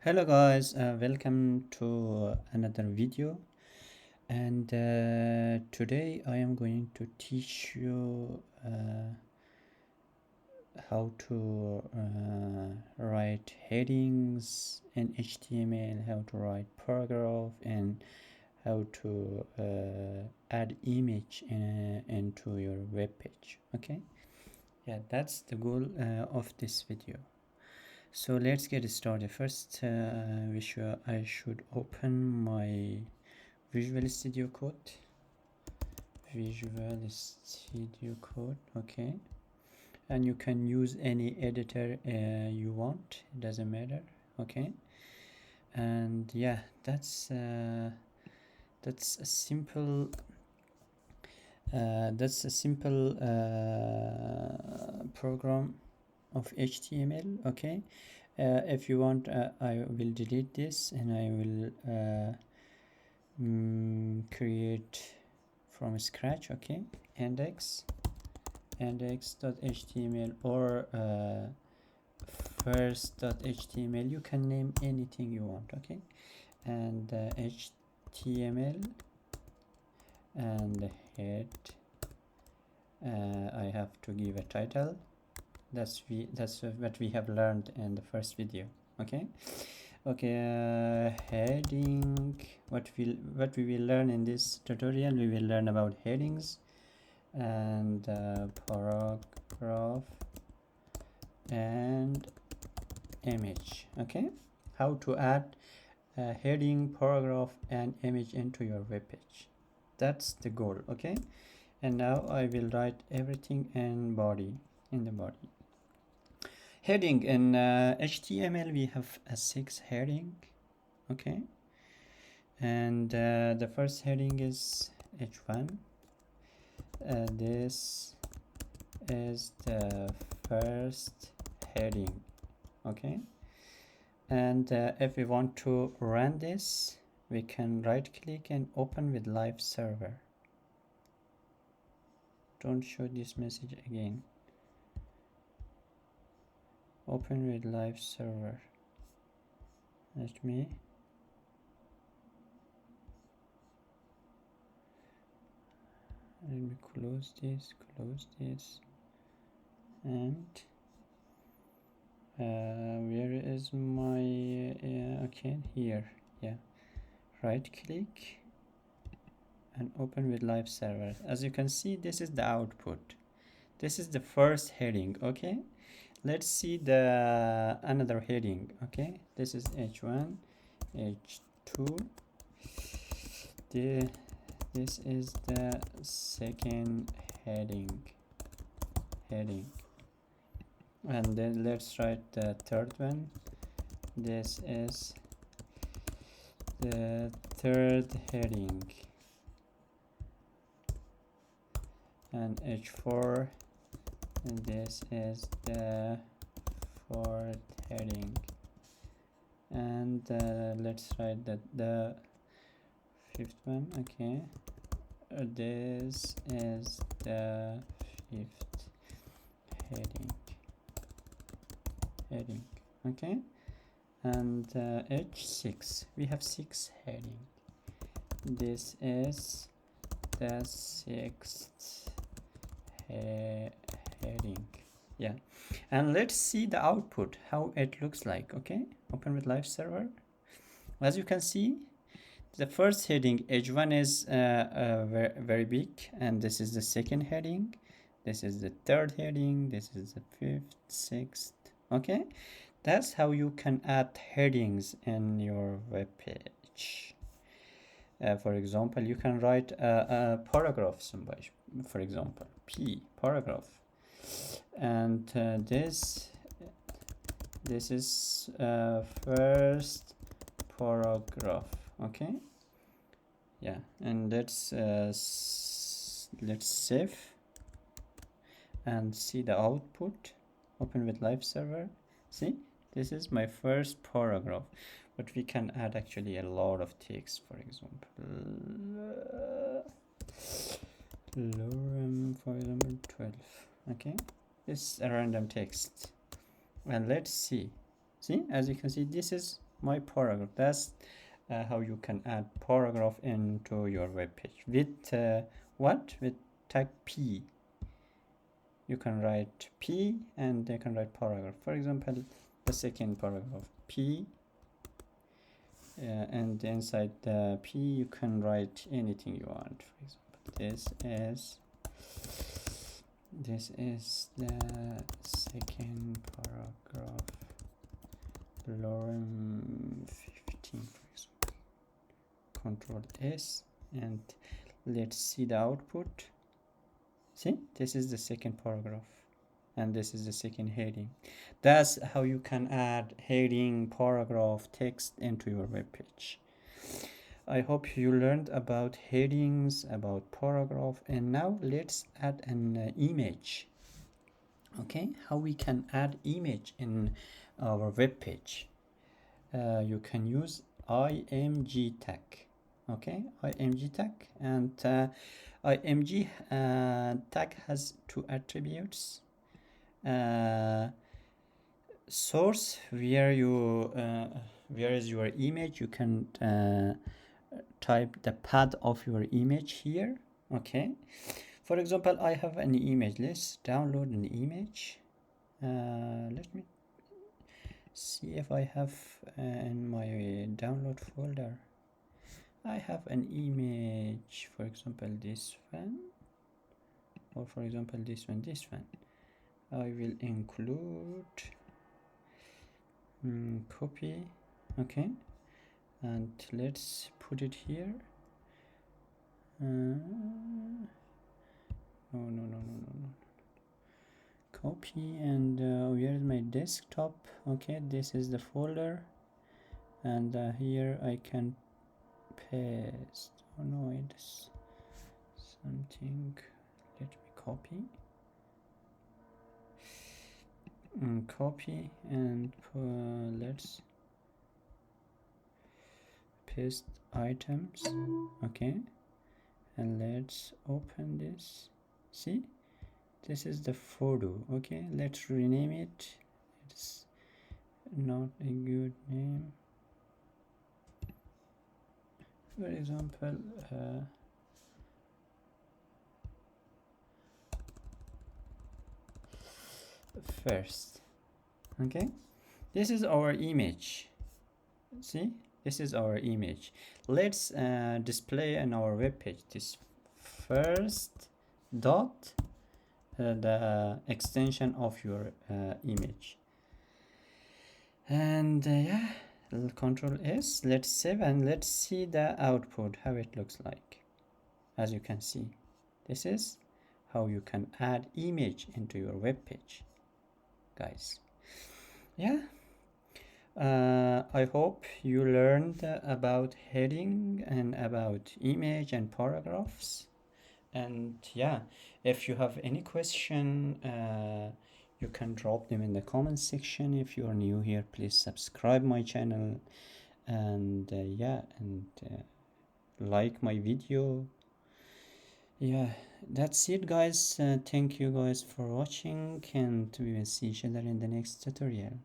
Hello guys, welcome to another video, and today I am going to teach you how to write headings in HTML, how to write paragraph, and how to add image into your web page. Okay, yeah, that's the goal of this video. So let's get started. First, I should open my Visual Studio Code. Okay. And you can use any editor you want. It doesn't matter. Okay. And yeah, that's a simple program of HTML. Okay. If you want, I will delete this and I will create from scratch. Okay, index.html or first.html. You can name anything you want. Okay, and HTML and head. I have to give a title. That's what we have learned in the first video. Okay, heading. What we will learn in this tutorial, we will learn about headings and paragraph and image. Okay, how to add a heading, paragraph and image into your web page. That's the goal. Okay, and now I will write everything in the body. Heading in HTML, we have a 6 heading. Okay, and the first heading is h1. This is the first heading. Okay, and if we want to run this, we can right click and open with live server. Don't show this message again. Open with live server. Let me close this, and where is my okay, here. Yeah, right click and open with live server. As you can see, this is the output. This is the first heading. Okay, let's see the another heading. Okay, this is h1, h2. This is the second heading, and then let's write the third one. This is the third heading, and h4, and this is the fourth heading, and let's write that the fifth one. Okay, this is the fifth heading. Okay, and h6, we have 6 heading. This is the 6th heading. Yeah, and let's see the output, how it looks like. Okay, open with live server. As you can see, the first heading h1 is very, very big, and this is the second heading, this is the third heading, this is the fifth, sixth. Okay, that's how you can add headings in your web page. For example, you can write a paragraph, for example, p paragraph, and this is first paragraph. Okay, yeah, and let's save and see the output. Open with live server. See, this is my first paragraph, but we can add actually a lot of text. For example, lorem, for example, 12. Okay, this is a random text, and let's see. As you can see, this is my paragraph. That's how you can add paragraph into your web page with what? With tag P. You can write P and you can write paragraph. For example, the second paragraph P, and inside the P you can write anything you want. For example, this is the second paragraph, Lorem 15, for example. Control S, and let's see the output. See, this is the second paragraph and this is the second heading. That's how you can add heading, paragraph, text into your web page. I hope you learned about headings, about paragraph, and now let's add an image. Okay, how we can add image in our web page. You can use img tag. Okay, img tag, and img tag has two attributes. Source, where is your image, you can type the path of your image here. Okay, for example, I have an image. Let's download an image. Let me see if I have in my download folder. I have an image, for example this one, or for example this one. I will include copy. Okay, and let's put it here. No, copy, and where is my desktop? Okay, this is the folder, and here I can paste. Oh no, it's something. Let me copy. Copy, and let's paste items. Okay, and let's open this. See, this is the photo. Okay, let's rename it. It's not a good name. For example, first. Okay, this is our image. See, this is our image. Let's display on our web page this first dot, the extension of your image, and yeah, Control S. Let's save and let's see the output, how it looks like. As you can see, this is how you can add image into your web page, guys. Yeah, I hope you learned about heading and about image and paragraphs. And yeah, if you have any question, you can drop them in the comment section. If you are new here, please subscribe my channel, and yeah, and like my video. Yeah, that's it, guys. Thank you guys for watching, and we will see each other in the next tutorial.